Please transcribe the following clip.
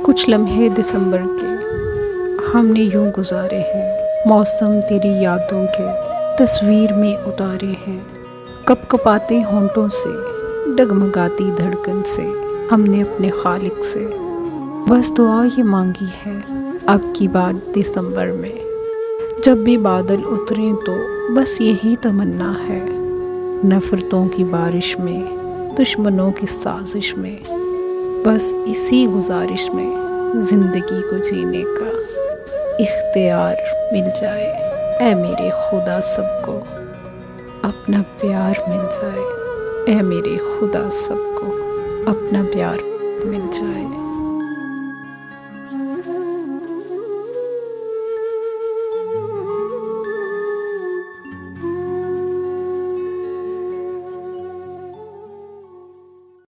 कुछ लम्हे दिसंबर के हमने यूं गुजारे हैं, मौसम तेरी यादों के तस्वीर में उतारे हैं। कपकपाते होंठों से, डगमगाती धड़कन से हमने अपने खालिक से बस दुआ ये मांगी है अब की बार दिसंबर में। जब भी बादल उतरें तो बस यही तमन्ना है, नफ़रतों की बारिश में, दुश्मनों की साजिश में, बस इसी गुजारिश में ज़िंदगी को जीने का इख्तियार मिल जाए। ऐ मेरे खुदा सबको अपना प्यार मिल जाए, ऐ मेरे खुदा सबको अपना प्यार मिल जाए।